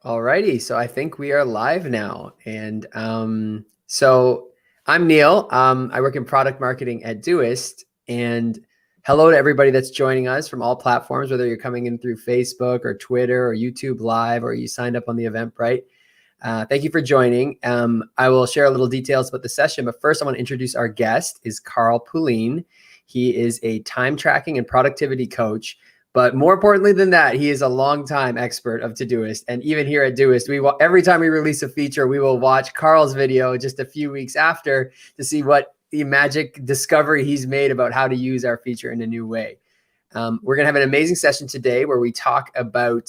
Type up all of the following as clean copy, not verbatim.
Alrighty, so I think we are live now. And so I'm Neil. I work in product marketing at Doist. And hello to everybody that's joining us from all platforms, whether you're coming in through Facebook or Twitter or YouTube Live, or you signed up on the Eventbrite. Thank you for joining. I will share a little details about the session, but first I want to introduce our guest is Carl Pullein. He is a time tracking and productivity coach. But more importantly than that, he is a longtime expert of Todoist. And even here at Doist, every time we release a feature, we will watch Carl's video just a few weeks after to see what the magic discovery he's made about how to use our feature in a new way. We're going to have an amazing session today where we talk about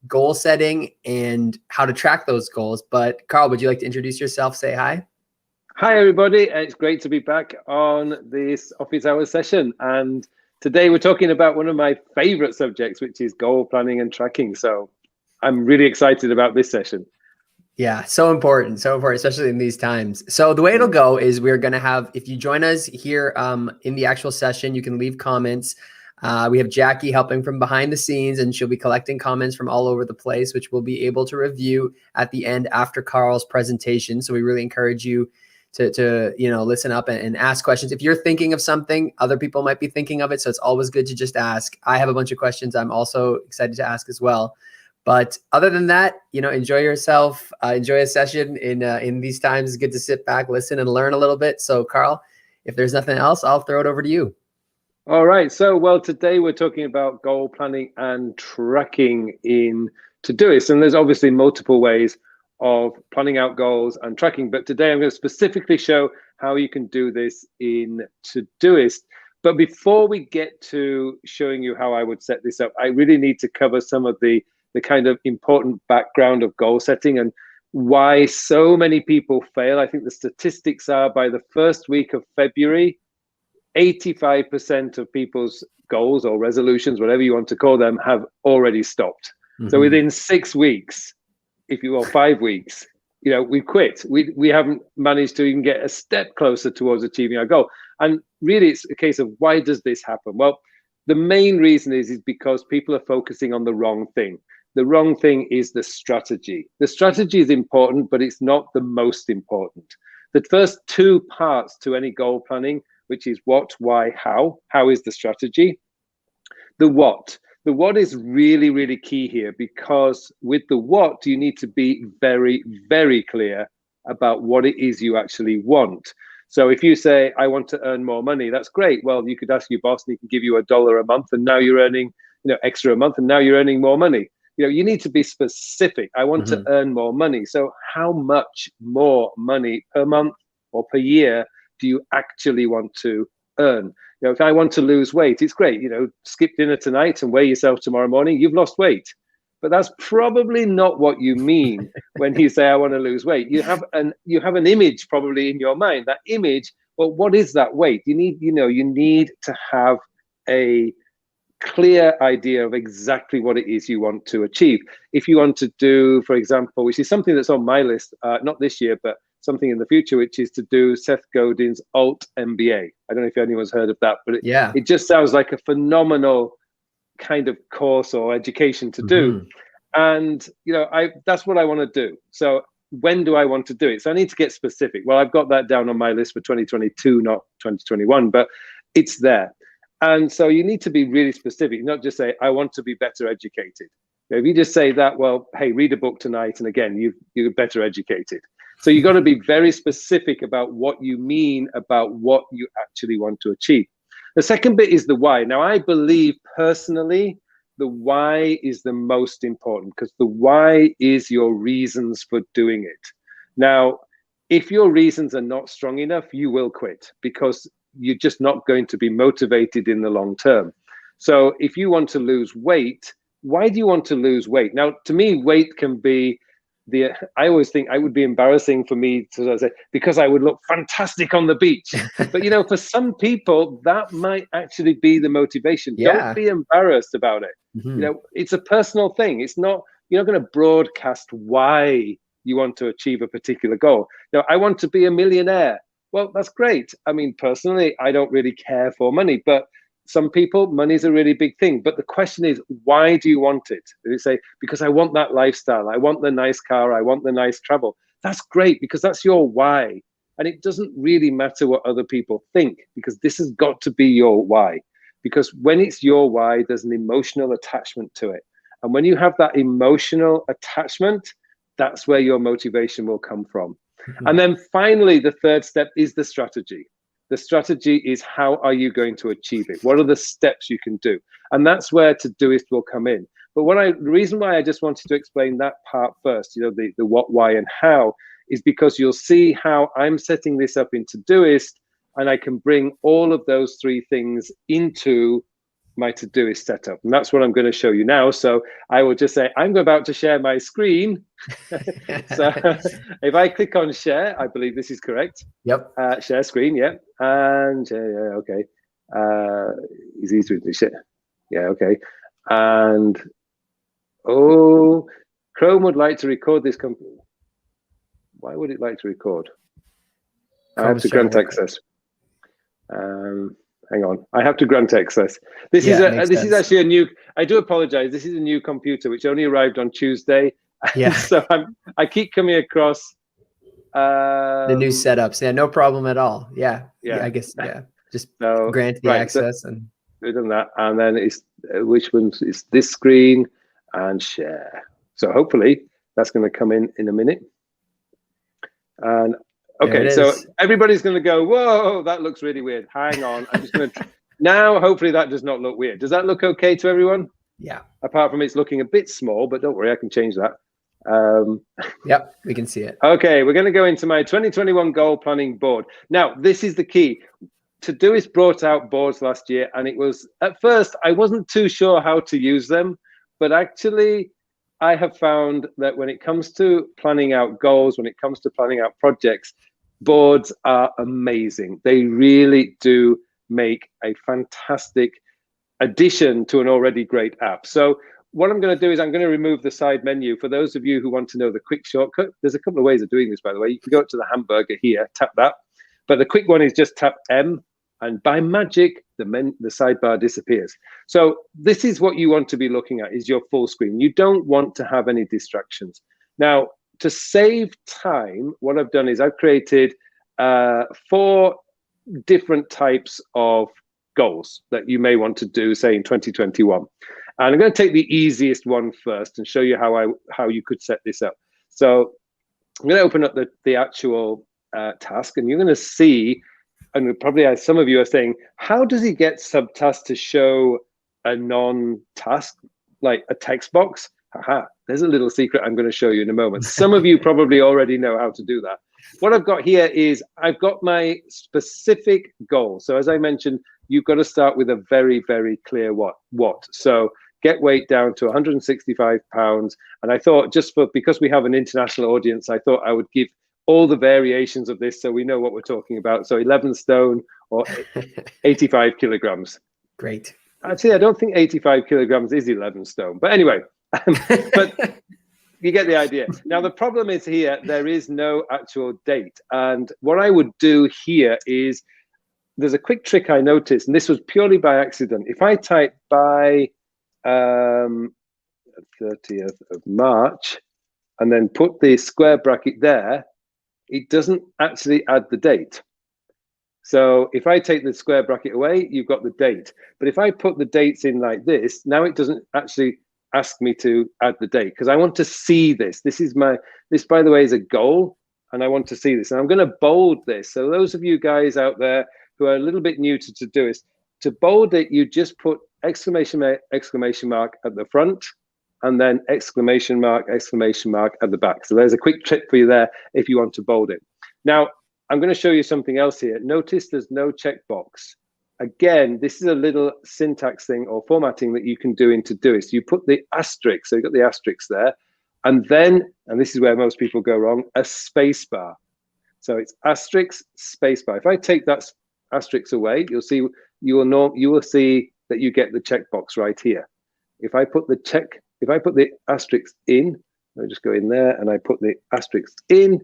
goal setting and how to track those goals. But Carl, would you like to introduce yourself? Say hi. Hi, everybody. It's great to be back on this office hours session. And today we're talking about one of my favorite subjects, which is goal planning and tracking. So I'm really excited about this session. Yeah, so important, especially in these times. So the way it'll go is we're going to have, if you join us here in the actual session, you can leave comments. We have Jackie helping from behind the scenes, and she'll be collecting comments from all over the place, which we'll be able to review at the end after Carl's presentation. So we really encourage you to listen up and ask questions. If you're thinking of something, other people might be thinking of it. So it's always good to just ask. I have a bunch of questions I'm also excited to ask as well. But other than that, enjoy yourself, enjoy a session in these times. It's good to sit back, listen, and learn a little bit. So Carl, if there's nothing else, I'll throw it over to you. All right. So, today we're talking about goal planning and tracking in Todoist. And there's obviously multiple ways of planning out goals and tracking. But today I'm going to specifically show how you can do this in Todoist. But before we get to showing you how I would set this up, I really need to cover some of the kind of important background of goal setting and why so many people fail. I think the statistics are by the first week of February, 85% of people's goals or resolutions, whatever you want to call them, have already stopped. Mm-hmm. So within 6 weeks, if you will, 5 weeks, we quit. We haven't managed to even get a step closer towards achieving our goal. And really, it's a case of why does this happen? Well, the main reason is because people are focusing on the wrong thing. The wrong thing is the strategy. The strategy is important, but it's not the most important. The first two parts to any goal planning, which is what, why, how. How is the strategy? The what. The what is really, really key here, because with the what, you need to be very, very clear about what it is you actually want. So if you say, I want to earn more money, that's great. Well, you could ask your boss and he can give you $1 a month, and now you're earning extra a month, and now you're earning more money. You need to be specific. I want to earn more money. So how much more money per month or per year do you actually want to earn? If I want to lose weight, it's great. Skip dinner tonight and weigh yourself tomorrow morning. You've lost weight. But that's probably not what you mean when you say I want to lose weight. You have an image probably in your mind. That image, well, what is that weight? You need to have a clear idea of exactly what it is you want to achieve. If you want to do, for example, which is something that's on my list, not this year, but something in the future, which is to do Seth Godin's Alt MBA. I don't know if anyone's heard of that, but it just sounds like a phenomenal kind of course or education to do. And that's what I want to do. So when do I want to do it? So I need to get specific. Well, I've got that down on my list for 2022, not 2021, but it's there. And so you need to be really specific, not just say, I want to be better educated. If you just say that, well, hey, read a book tonight, and again, you're better educated. So you've got to be very specific about what you mean about what you actually want to achieve. The second bit is the why. Now, I believe personally, the why is the most important, because the why is your reasons for doing it. Now, if your reasons are not strong enough, you will quit, because you're just not going to be motivated in the long term. So if you want to lose weight, why do you want to lose weight? Now, to me, weight can be I always think it would be embarrassing for me to say, because I would look fantastic on the beach. But, for some people, that might actually be the motivation. Yeah. Don't be embarrassed about it. It's a personal thing. It's not, you're not going to broadcast why you want to achieve a particular goal. I want to be a millionaire. Well, that's great. I mean, personally, I don't really care for money, but some people, money's a really big thing. But the question is, why do you want it? They say, because I want that lifestyle. I want the nice car. I want the nice travel. That's great, because that's your why. And it doesn't really matter what other people think, because this has got to be your why. Because when it's your why, there's an emotional attachment to it. And when you have that emotional attachment, that's where your motivation will come from. And then finally, the third step is the strategy. The strategy is, how are you going to achieve it? What are the steps you can do? And that's where Todoist will come in. But the reason why I just wanted to explain that part first, the what, why, and how, is because you'll see how I'm setting this up in Todoist, and I can bring all of those three things into my Todoist setup. And that's what I'm going to show you now. So I will just say, I'm about to share my screen. So if I click on share, I believe this is correct. Yep. Share screen, yeah. And okay. Is easy to share. Yeah, okay. And Chrome would like to record this. Why would it like to record? I have to grant access. Hang on, I have to grant access. This is actually a new. I do apologize. This is a new computer which only arrived on Tuesday. Yeah. So I keep coming across the new setups. Yeah, no problem at all. Yeah. I guess just grant the access, and we've done that. And then it's which one is this screen and share. So hopefully that's going to come in a minute. And okay, so everybody's going to go, whoa, that looks really weird. Hang on, I'm just going to now. Hopefully that does not look weird. Does that look okay to everyone? Yeah. Apart from it's looking a bit small, but don't worry, I can change that. Yep, we can see it. Okay, we're going to go into my 2021 goal planning board. Now, this is the key. Todoist brought out boards last year, and it was, at first, I wasn't too sure how to use them, but actually, I have found that when it comes to planning out goals, when it comes to planning out projects, boards are amazing. They really do make a fantastic addition to an already great app. So what I'm going to do is I'm going to remove the side menu. For those of you who want to know the quick shortcut, there's a couple of ways of doing this, by the way. You can go up to the hamburger here, tap that. But the quick one is just tap M, and by magic, the sidebar disappears. So this is what you want to be looking at, is your full screen. You don't want to have any distractions. Now, to save time, what I've done is I've created 4 different types of goals that you may want to do, say, in 2021. And I'm going to take the easiest one first and show you how you could set this up. So I'm going to open up the actual task, and you're going to see, and probably as some of you are saying, how does he get subtasks to show a non-task, like a text box? Haha, there's a little secret I'm going to show you in a moment. Some of you probably already know how to do that. What I've got here is I've got my specific goal. So as I mentioned, you've got to start with a very, very clear what. So get weight down to 165 pounds. And I thought, because we have an international audience, I thought I would give all the variations of this so we know what we're talking about. So 11 stone or 85 kilograms. Great. Actually, I don't think 85 kilograms is 11 stone. But anyway, but you get the idea. Now, the problem is here, there is no actual date. And what I would do here is, there's a quick trick I noticed, and this was purely by accident. If I type by 30th of March and then put the square bracket there, it doesn't actually add the date. So if I take the square bracket away, you've got the date. But if I put the dates in like this, now it doesn't actually ask me to add the date, because I want to see this. This, by the way, is a goal, and I want to see this. And I'm going to bold this. So those of you guys out there who are a little bit new to Todoist, to bold it, you just put exclamation mark at the front, and then exclamation mark at the back. So there's a quick trick for you there if you want to bold it. Now, I'm going to show you something else here. Notice there's no checkbox. Again, this is a little syntax thing or formatting that you can do in Todoist. You put the asterisk, so you've got the asterisk there, and then, and this is where most people go wrong, a space bar. So it's asterisk, space bar. If I take that asterisk away, you will see that you get the checkbox right here. If I put the asterisk in, I just go in there and I put the asterisk in,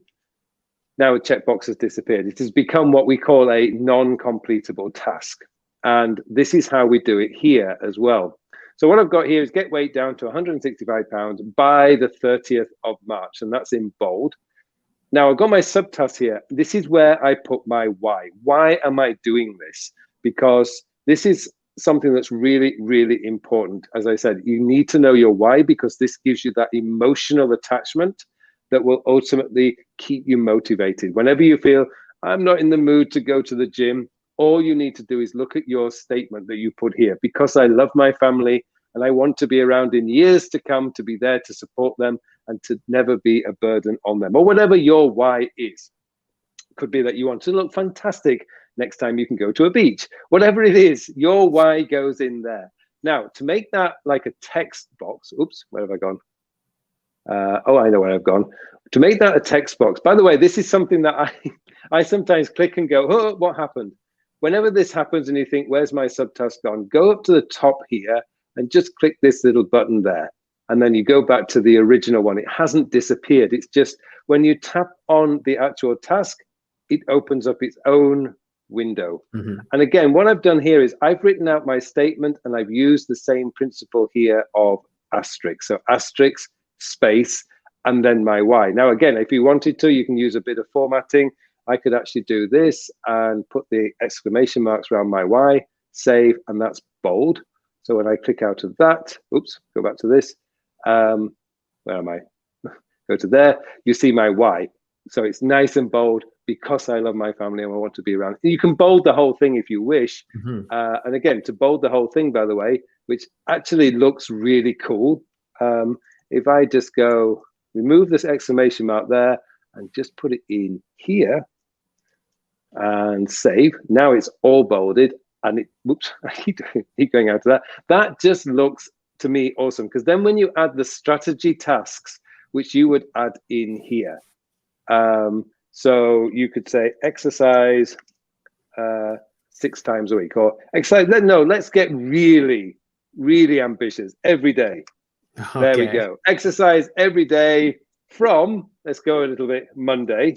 now a checkbox has disappeared. It has become what we call a non-completable task. And this is how we do it here as well. So what I've got here is get weight down to 165 pounds by the 30th of March, and that's in bold. Now I've got my subtask here. This is where I put my why. Why am I doing this? Because this is something that's really, really important. As I said, you need to know your why, because this gives you that emotional attachment that will ultimately keep you motivated. Whenever you feel, I'm not in the mood to go to the gym, all you need to do is look at your statement that you put here. Because I love my family and I want to be around in years to come, to be there to support them and to never be a burden on them, or whatever your why is. Could be that you want to look fantastic next time you can go to a beach. Whatever it is, your why goes in there. Now, to make that like a text box, oops, where have I gone? Oh, I know where I've gone. To make that a text box, by the way, this is something that I sometimes click and go, oh, what happened? Whenever this happens and you think, where's my subtask gone? Go up to the top here and just click this little button there. And then you go back to the original one. It hasn't disappeared. It's just when you tap on the actual task, it opens up its own window. And again, what I've done here is I've written out my statement and I've used the same principle here of asterisk. So asterisk, space, and then my why. Now, again, if you wanted to, you can use a bit of formatting. I could actually do this and put the exclamation marks around my why, save, and that's bold. So when I click out of that, oops, go back to this. Where am I? Go to there, you see my why. So it's nice and bold, because I love my family and I want to be around. You can bold the whole thing if you wish. And again, to bold the whole thing, by the way, which actually looks really cool. If I just go remove this exclamation mark there and just put it in here and save, now it's all bolded. And it, whoops, I keep going out to that. That just looks to me awesome, because then when you add the strategy tasks, which you would add in here, so you could say exercise 6 times a week, or exercise. No, let's get really, really ambitious every day. Okay. There we go. Exercise every day from, let's go a little bit, Monday.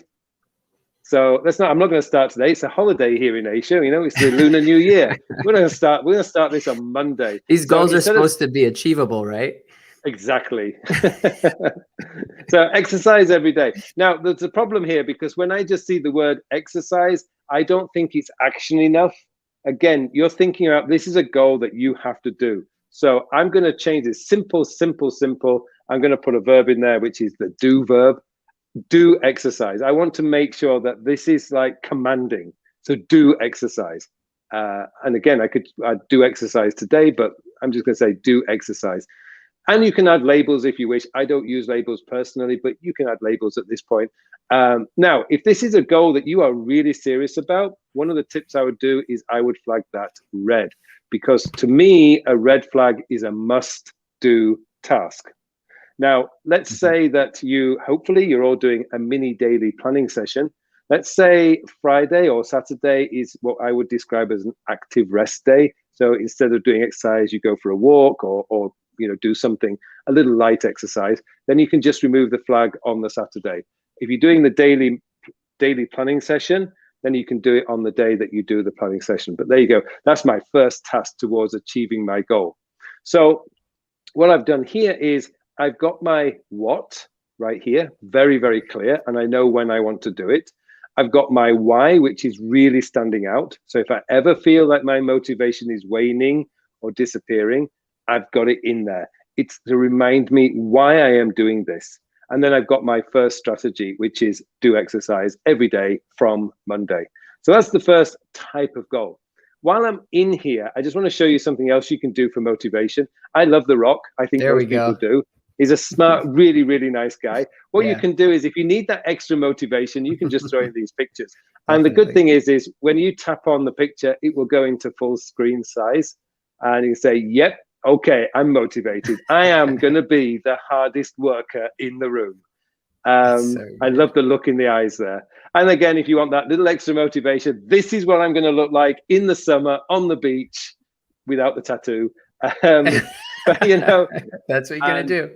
So let's not. I'm not going to start today. It's a holiday here in Asia. You know, it's the Lunar New Year. We're going to start. We're going to start this on Monday. These goals are supposed to be achievable, right? Exactly. So exercise every day. Now, there's a problem here, because when I just see the word exercise, I don't think it's action enough. Again, you're thinking about, this is a goal that you have to do. So I'm going to change this simple, simple, simple. I'm going to put a verb in there, which is the do verb. Do exercise. I want to make sure that this is like commanding. So do exercise. And again, I'd do exercise today, but I'm just going to say do exercise. And you can add labels if you wish. I don't use labels personally, but you can add labels at this point. Now, if this is a goal that you are really serious about, one of the tips I would do is I would flag that red, because to me, a red flag is a must-do task. Now, let's say that hopefully you're all doing a mini daily planning session. Let's say Friday or Saturday is what I would describe as an active rest day. So instead of doing exercise, you go for a walk or do something, a little light exercise. Then you can just remove the flag on the Saturday. If you're doing the daily planning session, then you can do it on the day that you do the planning session. But there you go. That's my first task towards achieving my goal. So what I've done here is I've got my what right here, very, very clear, and I know when I want to do it. I've got my why, which is really standing out. So if I ever feel like my motivation is waning or disappearing, I've got it in there. It's to remind me why I am doing this. And then I've got my first strategy, which is do exercise every day from Monday. So that's the first type of goal. While I'm in here, I just want to show you something else you can do for motivation. I love The Rock. I think most people do. He's a smart, really, really nice guy. What you can do is, if you need that extra motivation, you can just throw in these pictures. And the good thing is when you tap on the picture, it will go into full screen size. And you say, yep, okay, I'm motivated. I am going to be the hardest worker in the room. I love the look in the eyes there. And again, if you want that little extra motivation, this is what I'm going to look like in the summer on the beach without the tattoo. But, that's what you're going to do.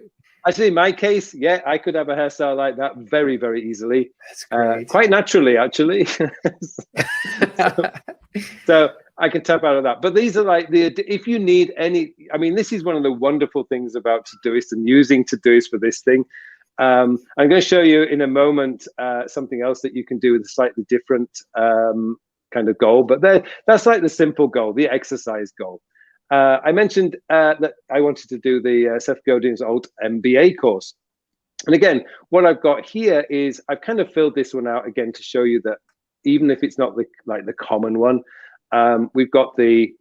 Actually, in my case, yeah, I could have a hairstyle like that very, very easily. That's great. Quite naturally, actually. so I can tap out of that. But these are like if you need any, I mean, this is one of the wonderful things about Todoist and using Todoist for this thing. I'm going to show you in a moment something else that you can do with a slightly different kind of goal. But that's like the simple goal, the exercise goal. I mentioned that I wanted to do the Seth Godin's Alt MBA course. And again, what I've got here is I've kind of filled this one out again to show you that even if it's not the common one, we've got the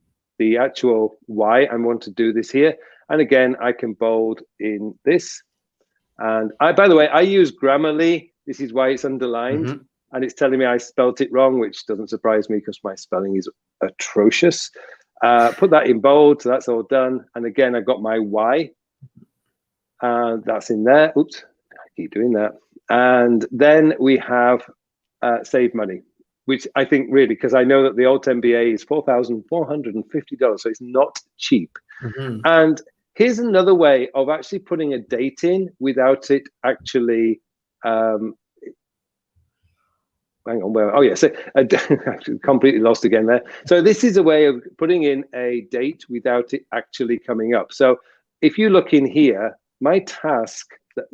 actual why I want to do this here. And again, I can bold in this. And by the way, I use Grammarly. This is why it's underlined. And it's telling me I spelt it wrong, which doesn't surprise me because my spelling is atrocious. Put that in bold, so that's all done. And again, I've got my why. That's in there. Oops, I keep doing that. And then we have save money, which I think really, because I know that the Alt MBA is $4,450, so it's not cheap. And here's another way of actually putting a date in without it actually, hang on, where? Oh, yes, actually completely lost again there. So this is a way of putting in a date without it actually coming up. So if you look in here, my task that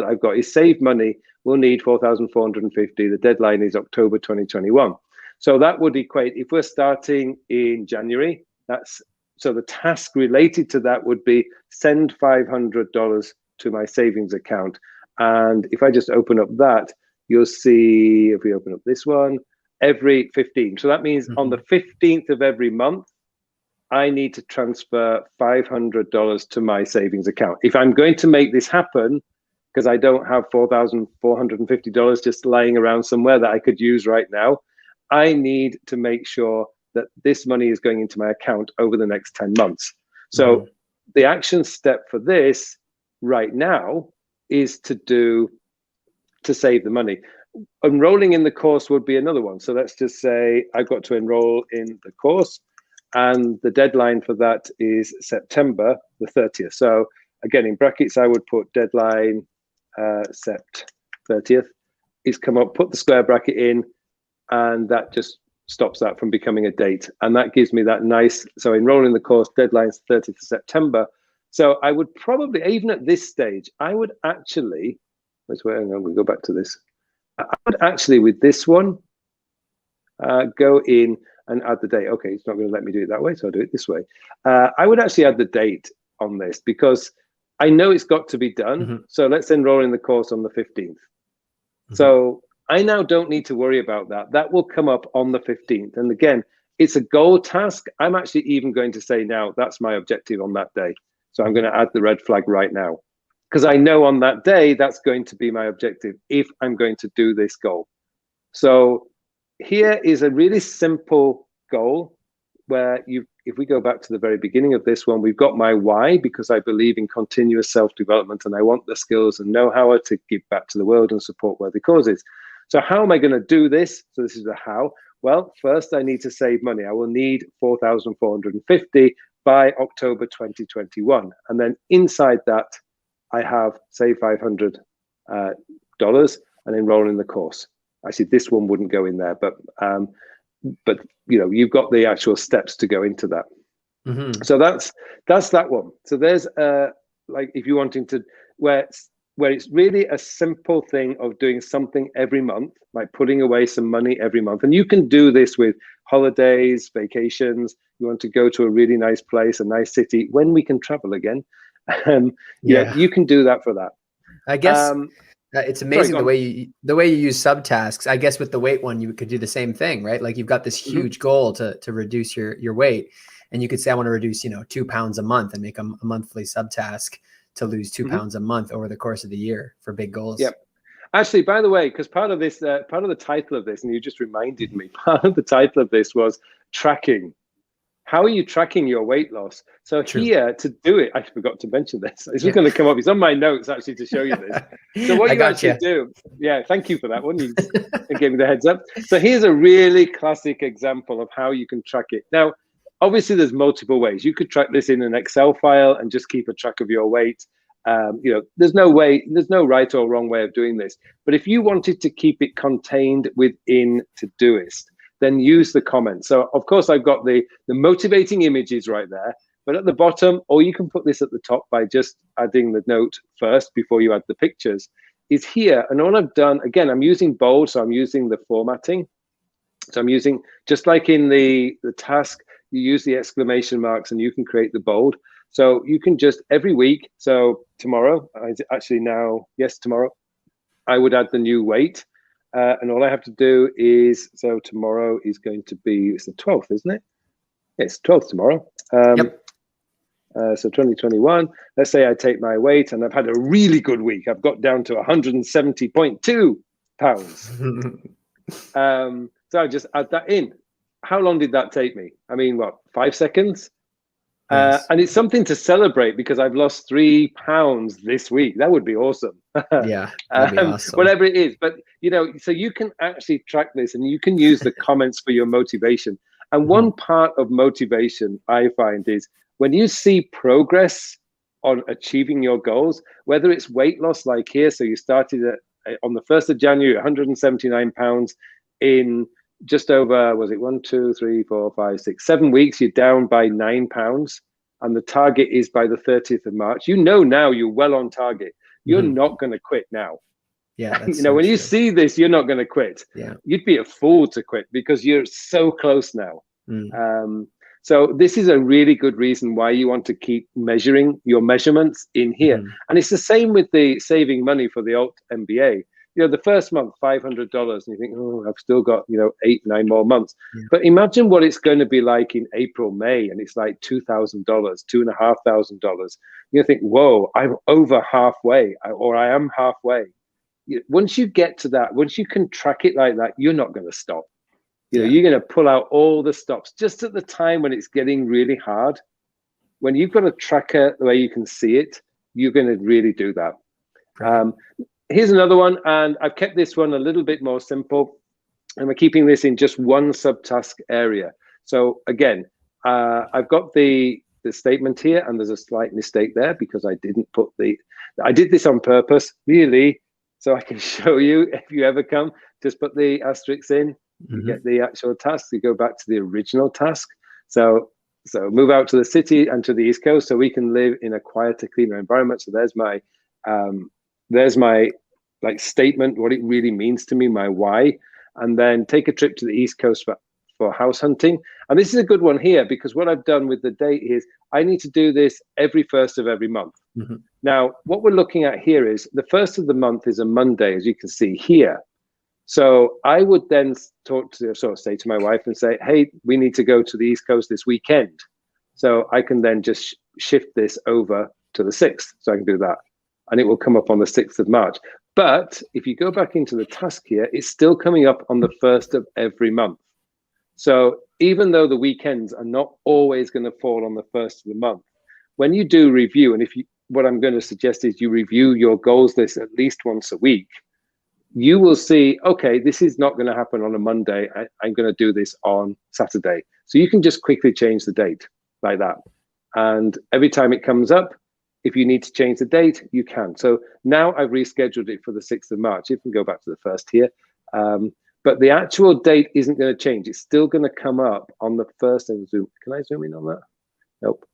I've got is save money. We'll need 4,450. The deadline is October 2021. So that would equate, if we're starting in January, so the task related to that would be send $500 to my savings account. And if I just open up that, you'll see, if we open up this one, every 15. So that means on the 15th of every month, I need to transfer $500 to my savings account. If I'm going to make this happen, because I don't have $4,450 just lying around somewhere that I could use right now, I need to make sure that this money is going into my account over the next 10 months. So the action step for this right now is to save the money. Enrolling in the course would be another one. So let's just say I've got to enroll in the course, and the deadline for that is September the 30th. So again, in brackets, I would put deadline Sept 30th. It's come up, put the square bracket in, and that just stops that from becoming a date. And that gives me that nice, so enroll in the course, deadline's 30th of September. So I would probably, even at this stage, I would actually, hang on, we'll go back to this. I would actually, with this one, go in and add the date. Okay, it's not going to let me do it that way, so I'll do it this way. I would actually add the date on this because I know it's got to be done. So let's enroll in the course on the 15th. So I now don't need to worry about that. That will come up on the 15th. And again, it's a goal task. I'm actually even going to say now, that's my objective on that day. So I'm going to add the red flag right now, because I know on that day, that's going to be my objective if I'm going to do this goal. So here is a really simple goal where if we go back to the very beginning of this one, we've got my why, because I believe in continuous self-development and I want the skills and know-how to give back to the world and support worthy causes. So how am I going to do this? So this is the how. Well, first I need to save money. I will need 4,450 by October 2021. And then inside that, I have save $500 and enroll in the course. Actually, this one wouldn't go in there, but you know, you've got the actual steps to go into that. So that's that one. So there's like if you're wanting to where it's really a simple thing of doing something every month, like putting away some money every month. And you can do this with holidays, vacations. You want to go to a really nice place, a nice city when we can travel again. Yeah, you can do that for that. I guess it's amazing the way you use subtasks. I guess with the weight one, you could do the same thing, right? Like you've got this huge goal to reduce your weight, and you could say I want to reduce 2 pounds a month and make a monthly subtask to lose 2 pounds a month over the course of the year for big goals. Yep. Actually, by the way, because part of this, part of the title of this, and you just reminded me, part of the title of this was tracking. How are you tracking your weight loss? So here to do it, I forgot to mention this. It's just going to come up. It's on my notes actually to show you this. So what you actually do, thank you for that one. You gave me the heads up. So here's a really classic example of how you can track it. Now, obviously there's multiple ways. You could track this in an Excel file and just keep a track of your weight. There's no right or wrong way of doing this. But if you wanted to keep it contained within Todoist, then use the comments. So of course I've got the motivating images right there, but at the bottom, or you can put this at the top by just adding the note first before you add the pictures, is here. And all I've done, again, I'm using bold, so I'm using the formatting. So I'm using, just like in the task, you use the exclamation marks and you can create the bold. So you can just every week, so tomorrow, tomorrow, I would add the new weight. And all I have to do is, so tomorrow is going to be, it's the 12th, isn't it? It's 12th tomorrow. Yep. So 2021, let's say I take my weight and I've had a really good week. I've got down to 170.2 pounds. So I just add that in. How long did that take me? I mean, what, 5 seconds? Yes. And it's something to celebrate because I've lost 3 pounds this week. That would be awesome. Yeah, that'd be awesome. Whatever it is. But, you know, so you can actually track this and you can use the comments for your motivation. And one part of motivation I find is when you see progress on achieving your goals, whether it's weight loss like here, so you started on the 1st of January, 179 pounds in just over, was it 1, 2, 3, 4, 5, 6, 7 weeks, you're down by 9 pounds. And the target is by the 30th of March. You know now you're well on target. You're not going to quit now. Yeah, you know, when you see this, you're not going to quit. Yeah. You'd be a fool to quit because you're so close now. So this is a really good reason why you want to keep measuring your measurements in here. And it's the same with the saving money for the alt MBA. You know, the first month, $500, and you think, oh, I've still got, you know, 8, 9 more months. Yeah. But imagine what it's going to be like in April, May, and it's like $2,000, $2,500. You think, whoa, I'm over halfway, or I am halfway. Once you get to that, once you can track it like that, you're not going to stop. You know, you're going to pull out all the stops just at the time when it's getting really hard. When you've got a tracker the way you can see it, you're going to really do that. Right. Here's another one, and I've kept this one a little bit more simple, and we're keeping this in just one subtask area. So again, I've got the statement here, and there's a slight mistake there because I didn't put I did this on purpose, really, so I can show you if you ever come, just put the asterisks in, you get the actual task, you go back to the original task. So move out to the city and to the East Coast so we can live in a quieter, cleaner environment. So there's my like statement, what it really means to me, my why, and then take a trip to the East Coast for house hunting. And this is a good one here because what I've done with the date is I need to do this every 1st of every month. Now, what we're looking at here is the 1st of the month is a Monday, as you can see here. So I would then say to my wife and say, hey, we need to go to the East Coast this weekend. So I can then just shift this over to the 6th. So I can do that. And it will come up on the 6th of March. But if you go back into the task here, it's still coming up on the 1st of every month. So even though the weekends are not always going to fall on the 1st of the month, when you do review, and what I'm going to suggest is you review your goals list at least once a week, you will see, okay, this is not going to happen on a Monday. I'm going to do this on Saturday. So you can just quickly change the date like that. And every time it comes up, if you need to change the date, you can. So now I've rescheduled it for the 6th of March. You can go back to the 1st here. But the actual date isn't going to change. It's still going to come up on the 1st. And zoom. Can I zoom in on that? Nope.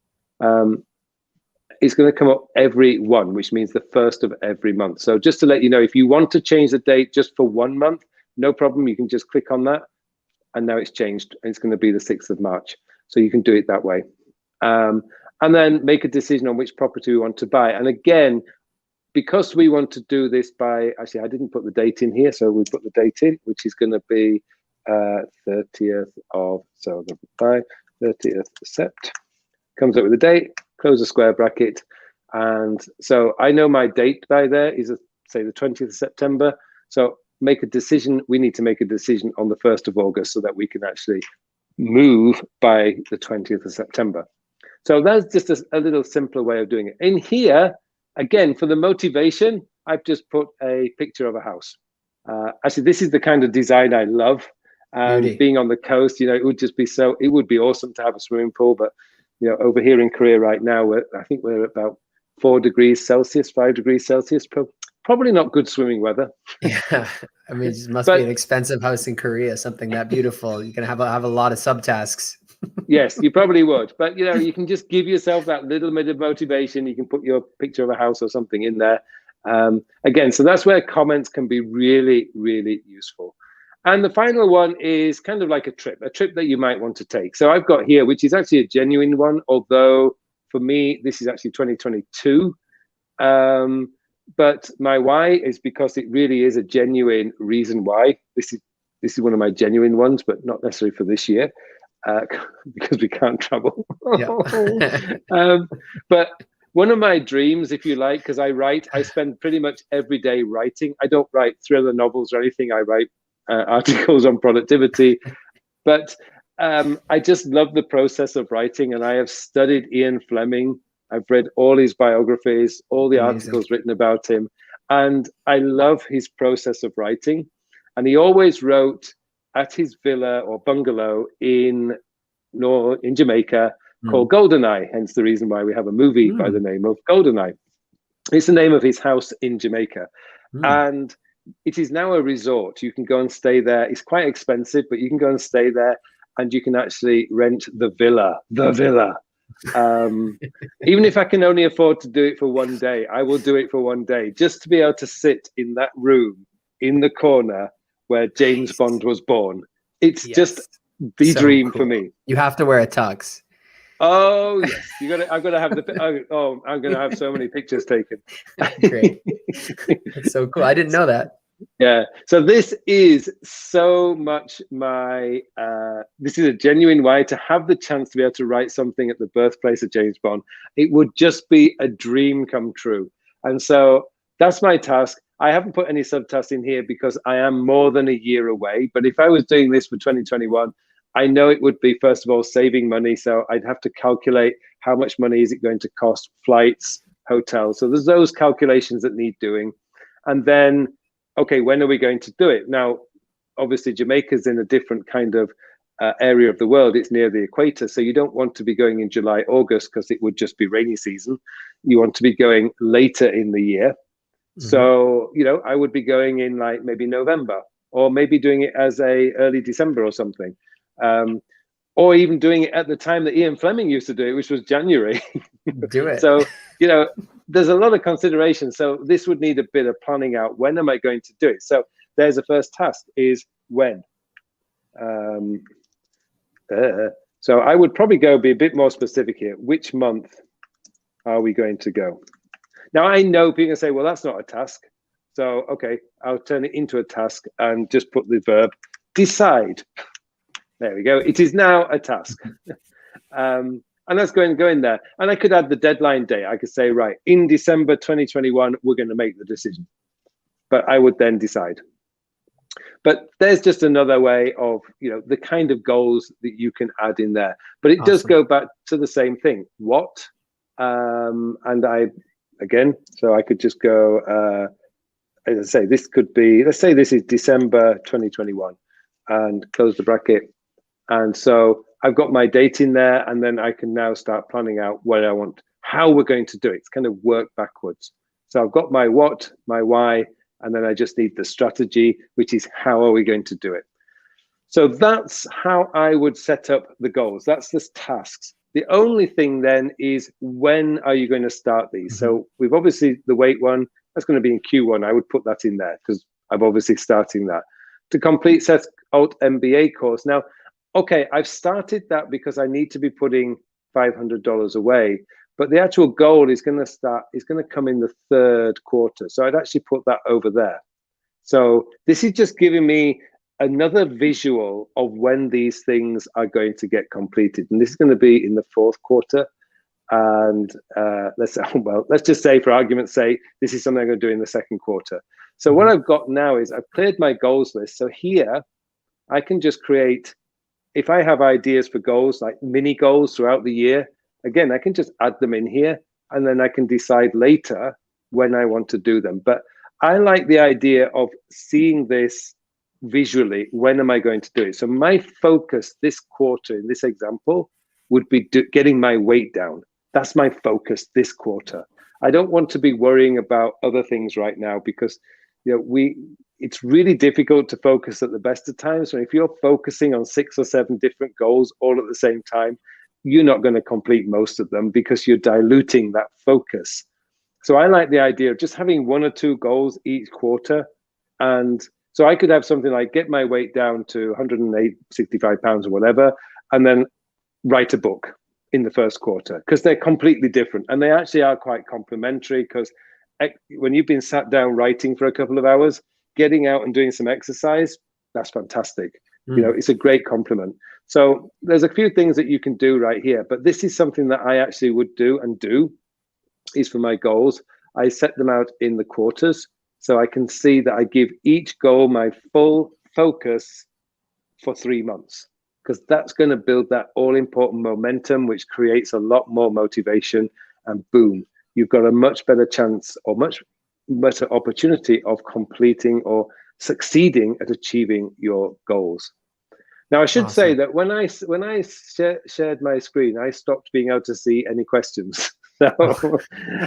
It's going to come up every one, which means the 1st of every month. So just to let you know, if you want to change the date just for 1 month, no problem. You can just click on that. And now it's changed. It's going to be the 6th of March. So you can do it that way. And then make a decision on which property we want to buy. And again, because we want to do this by, actually, I didn't put the date in here. So we put the date in, which is going to be 30th of, so the 30th Sept. Comes up with the date, close the square bracket. And so I know my date by there is, say, the 20th of September. So make a decision. We need to make a decision on the 1st of August so that we can actually move by the 20th of September. So that's just a little simpler way of doing it. In here, again, for the motivation, I've just put a picture of a house. Actually, this is the kind of design I love. Being on the coast, you know, it would be awesome to have a swimming pool. But, you know, over here in Korea right now, I think we're about 4 degrees Celsius, 5 degrees Celsius, Probably not good swimming weather. Yeah, I mean, it must be an expensive house in Korea, something that beautiful. You're gonna have a lot of subtasks. Yes, you probably would. But, you can just give yourself that little bit of motivation. You can put your picture of a house or something in there. Again, so that's where comments can be really, really useful. And the final one is kind of like a trip that you might want to take. So I've got here, which is actually a genuine one, although for me, this is actually 2022. But my why is because it really is a genuine reason why. This is one of my genuine ones, but not necessarily for this year. Because we can't travel. But one of my dreams, if you like, because I spend pretty much every day writing. I don't write thriller novels or anything. I write articles on productivity. But I just love the process of writing. And I have studied Ian Fleming. I've read all his biographies, all the articles written about him. And I love his process of writing. And he always wrote at his villa or bungalow in Jamaica called Goldeneye, hence the reason why we have a movie by the name of Goldeneye. It's the name of his house in Jamaica. And it is now a resort. You can go and stay there. It's quite expensive, but you can go and stay there and you can actually rent the villa. Even if I can only afford to do it for one day, I will do it for one day, just to be able to sit in that room in the corner where James Bond was born. It's just the dream for me. You have to wear a tux. Oh yes, I've got to have I'm going to have so many pictures taken. Great, that's so cool. I didn't know that. Yeah. So this is so much my. This is a genuine way to have the chance to be able to write something at the birthplace of James Bond. It would just be a dream come true, and so that's my task. I haven't put any subtasks in here because I am more than a year away. But if I was doing this for 2021, I know it would be, first of all, saving money. So I'd have to calculate how much money is it going to cost, flights, hotels. So there's those calculations that need doing. And then, okay, when are we going to do it? Now, obviously, Jamaica's in a different kind of area of the world. It's near the equator. So you don't want to be going in July, August, because it would just be rainy season. You want to be going later in the year. So, I would be going in like maybe November, or maybe doing it as a early December or something. Or even doing it at the time that Ian Fleming used to do it, which was January. Do it. So, there's a lot of consideration. So this would need a bit of planning out. When am I going to do it? So there's a first task is when. So I would probably be a bit more specific here. Which month are we going to go? Now, I know people say, well, that's not a task. So, okay, I'll turn it into a task and just put the verb decide. There we go. It is now a task. And that's going to go in there. And I could add the deadline date. I could say, right, in December 2021, we're going to make the decision. But I would then decide. But there's just another way of, the kind of goals that you can add in there. But it does go back to the same thing. What? Again, so I could just go, as I say, this could be, let's say this is December 2021 and close the bracket. And so I've got my date in there, and then I can now start planning out what I want, how we're going to do it. It's kind of work backwards. So I've got my what, my why, and then I just need the strategy, which is how are we going to do it? So that's how I would set up the goals. That's the tasks. The only thing then is, when are you going to start these? So we've obviously the weight one, that's going to be in Q1. I would put that in there because I'm obviously starting that. To complete Seth Alt MBA course. Now, okay, I've started that because I need to be putting $500 away, but the actual goal is going to come in the third quarter. So I'd actually put that over there. So this is just giving me another visual of when these things are going to get completed. And this is going to be in the fourth quarter. And let's just say, for argument's sake, this is something I'm going to do in the second quarter. So what I've got now is I've cleared my goals list. So here I can just create, if I have ideas for goals, like mini goals throughout the year, again, I can just add them in here, and then I can decide later when I want to do them. But I like the idea of seeing this visually. When am I going to do it? So my focus this quarter in this example would be getting my weight down. That's my focus this quarter. I don't want to be worrying about other things right now, because it's really difficult to focus at the best of times. So if you're focusing on 6 or 7 different goals all at the same time, you're not going to complete most of them because you're diluting that focus. So I like the idea of just having 1 or 2 goals each quarter. And so I could have something like get my weight down to 165 pounds or whatever, and then write a book in the first quarter, because they're completely different. And they actually are quite complementary, because when you've been sat down writing for a couple of hours, getting out and doing some exercise, that's fantastic. It's a great compliment. So there's a few things that you can do right here, but this is something that I actually would do is for my goals. I set them out in the quarters, so I can see that I give each goal my full focus for 3 months, because that's going to build that all-important momentum, which creates a lot more motivation, and boom, you've got a much better chance, or much better opportunity of completing or succeeding at achieving your goals. Now, I should say that when I shared my screen, I stopped being able to see any questions. So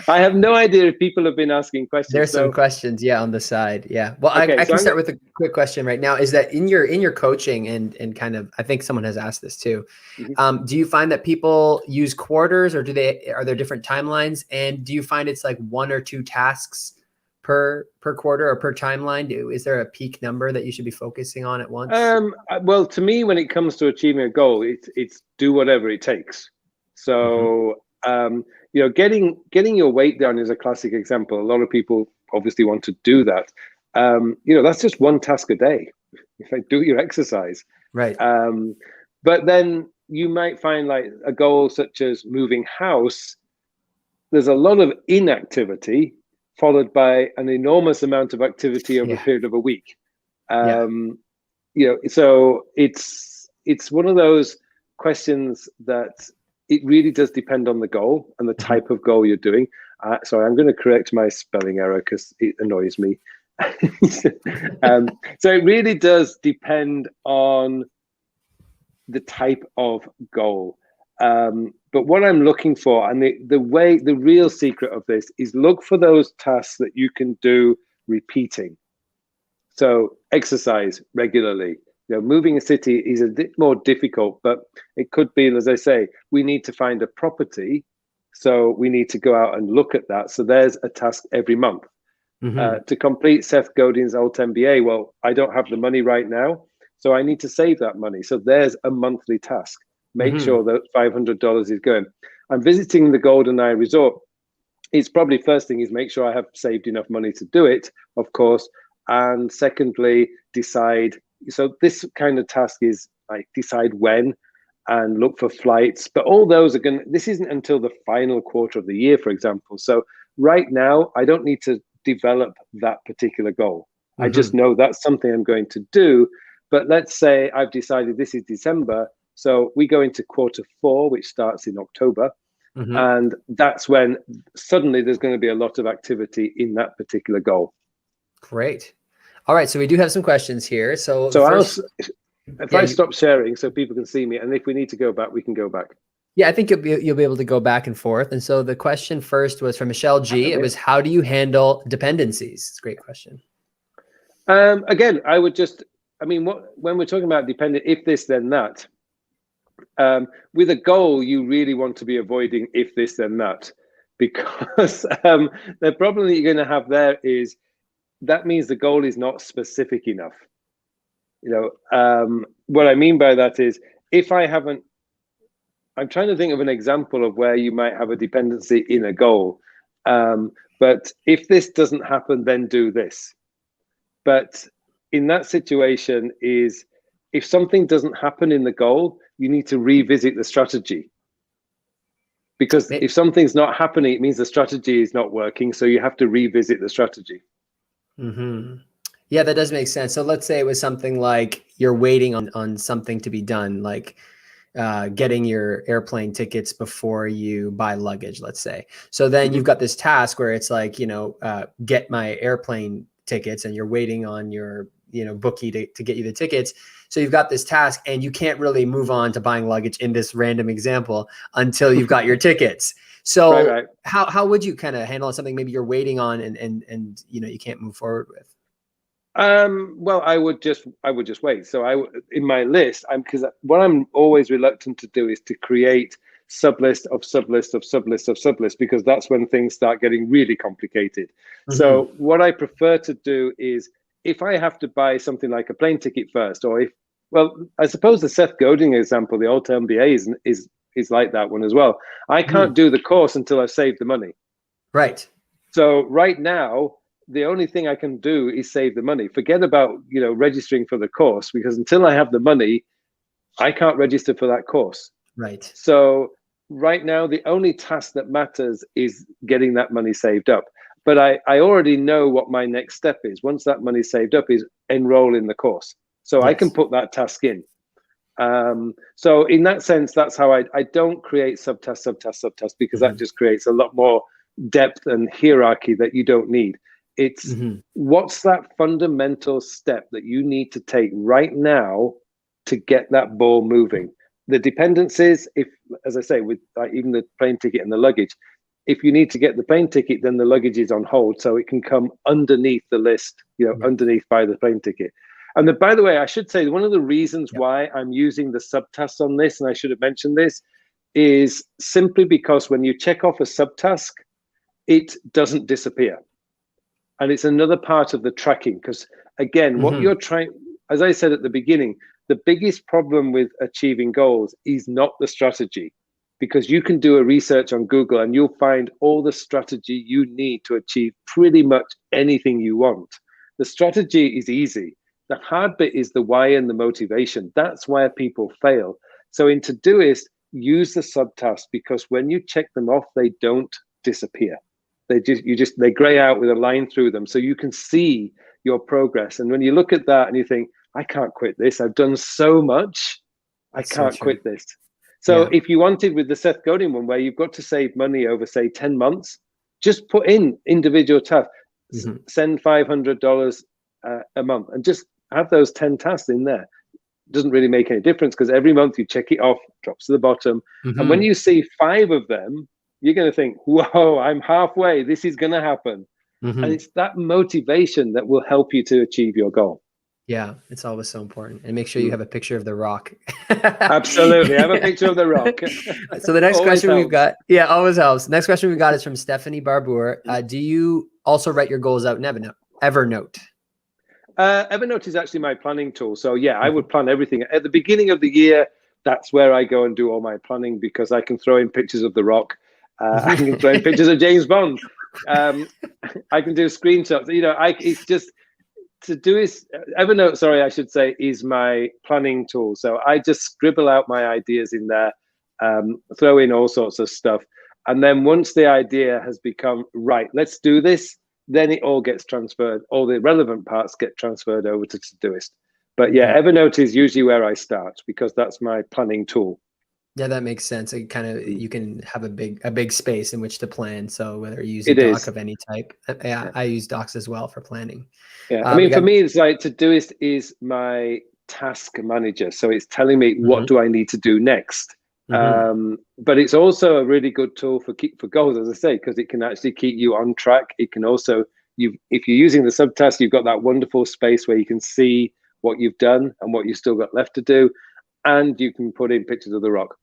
I have no idea if people have been asking questions. There's some questions, on the side. Yeah. Well, okay, I can start with a quick question right now. Is that in your coaching and kind of, I think someone has asked this too. Do you find that people use quarters, or are there different timelines? And do you find it's like 1 or 2 tasks per quarter or per timeline? Is there a peak number that you should be focusing on at once? Well, to me, when it comes to achieving a goal, it's do whatever it takes. So, getting your weight down is a classic example. A lot of people obviously want to do that. That's just 1 task a day. If I do your exercise, right? But then you might find like a goal such as moving house. There's a lot of inactivity followed by an enormous amount of activity over a period of a week. So it's one of those questions that it really does depend on the goal and the type of goal you're doing. Sorry, I'm going to correct my spelling error because it annoys me. So it really does depend on the type of goal. But what I'm looking for, and the real secret of this, is look for those tasks that you can do repeating. So exercise regularly. Moving a city is a bit more difficult, but it could be, as I say, we need to find a property. So we need to go out and look at that. So there's a task every month. To complete Seth Godin's Alt MBA, well, I don't have the money right now, so I need to save that money. So there's a monthly task. Make sure that $500 is going. I'm visiting the Golden Eye Resort. It's probably first thing is make sure I have saved enough money to do it, of course. And secondly, decide. So this kind of task is like decide when and look for flights. But all those are this isn't until the final quarter of the year, for example. So right now, I don't need to develop that particular goal. I just know that's something I'm going to do. But let's say I've decided this is December. So we go into quarter 4, which starts in October. And that's when suddenly there's going to be a lot of activity in that particular goal. Great. All right. So we do have some questions here. So if I stop sharing so people can see me, and if we need to go back, we can go back. Yeah, I think you'll be able to go back and forth. And so the question first was from Michelle G. It was, how do you handle dependencies? It's a great question. Again, I would when we're talking about dependent, if this, then that, with a goal, you really want to be avoiding if this, then that, because the problem that you're going to have there is that means the goal is not specific enough. What I mean by that is, if I'm trying to think of an example of where you might have a dependency in a goal. But if this doesn't happen, then do this. But in that situation is, if something doesn't happen in the goal, you need to revisit the strategy. Because if something's not happening, it means the strategy is not working. So you have to revisit the strategy. Yeah, that does make sense. So let's say it was something like you're waiting on something to be done, like getting your airplane tickets before you buy luggage, let's say. So then you've got this task where it's like, get my airplane tickets, and you're waiting on your bookie to get you the tickets. So you've got this task and you can't really move on to buying luggage in this random example until you've got your tickets. So Right. how would you kind of handle something maybe you're waiting on and you can't move forward with? Well, I would just wait. So in my list, because what I'm always reluctant to do is to create sublist of sublist of sublist of sublist, because that's when things start getting really complicated. So what I prefer to do is, if I have to buy something like a plane ticket first, or I suppose the Seth Godin example, the Alt MBA is like that one as well. I can't do the course until I've saved the money. Right. So right now, the only thing I can do is save the money. Forget about, registering for the course, because until I have the money, I can't register for that course. Right. So right now, the only task that matters is getting that money saved up. But I already know what my next step is. Once that money's saved up, is enroll in the course. So I can put that task in. So in that sense, that's how I don't create subtask, because that just creates a lot more depth and hierarchy that you don't need. It's what's that fundamental step that you need to take right now to get that ball moving. The dependencies, as I say, with even the plane ticket and the luggage, if you need to get the plane ticket, then the luggage is on hold, so it can come underneath the list, underneath by the plane ticket. And by the way, I should say, one of the reasons why I'm using the subtasks on this, and I should have mentioned this, is simply because when you check off a subtask, it doesn't disappear. And it's another part of the tracking, because again, what you're trying, as I said at the beginning, the biggest problem with achieving goals is not the strategy, because you can do a research on Google and you'll find all the strategy you need to achieve pretty much anything you want. The strategy is easy. The hard bit is the why and the motivation. That's where people fail. So in Todoist, use the subtasks, because when you check them off, they don't disappear. They gray out with a line through them, so you can see your progress. And when you look at that and you think, I can't quit this, I've done so much, I can't quit this. So if you wanted, with the Seth Godin one, where you've got to save money over, say, 10 months, just put in individual tasks, send $500 a month, and just have those 10 tasks in there. It doesn't really make any difference, because every month you check it off, drops to the bottom. And when you see 5 of them, you're going to think, whoa, I'm halfway, this is going to happen. And it's that motivation that will help you to achieve your goal. Yeah, it's always so important. And make sure you have a picture of the rock. Absolutely. I have a picture of the rock. So the next question we've got, always helps. Next question we've got is from Stephanie Barbour. Do you also write your goals out in Evernote? Evernote is actually my planning tool. So I would plan everything. At the beginning of the year, that's where I go and do all my planning, because I can throw in pictures of the rock. I can throw in pictures of James Bond. I can do screenshots. It's just Todoist. Evernote, sorry, I should say, is my planning tool. So I just scribble out my ideas in there, throw in all sorts of stuff. And then once the idea has become, right, let's do this, then it all gets transferred. All the relevant parts get transferred over to Todoist. But Evernote is usually where I start, because that's my planning tool. Yeah, that makes sense. It kind of, you can have a big space in which to plan. So whether you use a doc of any type, I use docs as well for planning. Yeah, I mean, for me, it's like Todoist is my task manager. So it's telling me what do I need to do next. But it's also a really good tool for goals, as I say, because it can actually keep you on track. It can also, if you're using the subtask, you've got that wonderful space where you can see what you've done and what you've still got left to do, and you can put in pictures of the rock.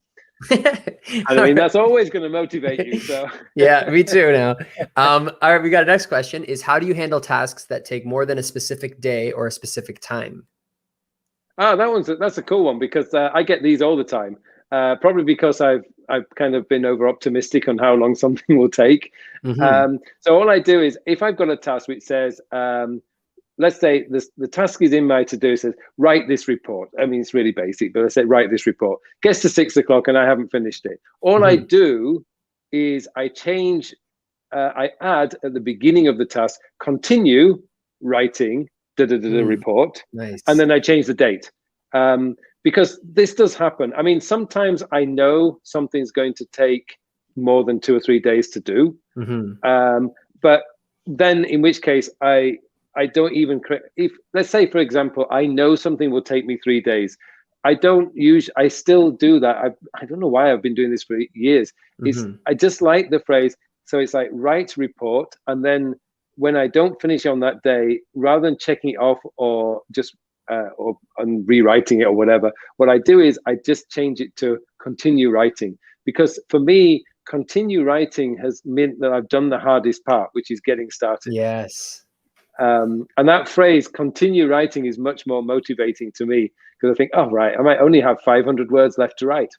And I mean, that's always going to motivate you. So yeah, me too now. All right, we got a next question is, how do you handle tasks that take more than a specific day or a specific time? That's a cool one, because I get these all the time. Probably because I've kind of been over optimistic on how long something will take. So all I do is, if I've got a task which says, let's say the task is in my to-do, says, write this report. I mean, it's really basic, but I say, write this report. Gets to 6 o'clock and I haven't finished it. All I do is I add at the beginning of the task, continue writing the report. Nice. And then I change the date. Because this does happen. I mean, sometimes I know something's going to take more than 2 or 3 days to do. But then, in which case, I I don't even, if let's say, for example, I know something will take me 3 days. I still do that. I don't know why I've been doing this for years. I just like the phrase. So it's like write report. And then when I don't finish on that day, rather than checking it off or just and rewriting it or whatever, what I do is I just change it to continue writing. Because for me, continue writing has meant that I've done the hardest part, which is getting started. Yes. And that phrase, continue writing, is much more motivating to me because I think, oh, right, I might only have 500 words left to write.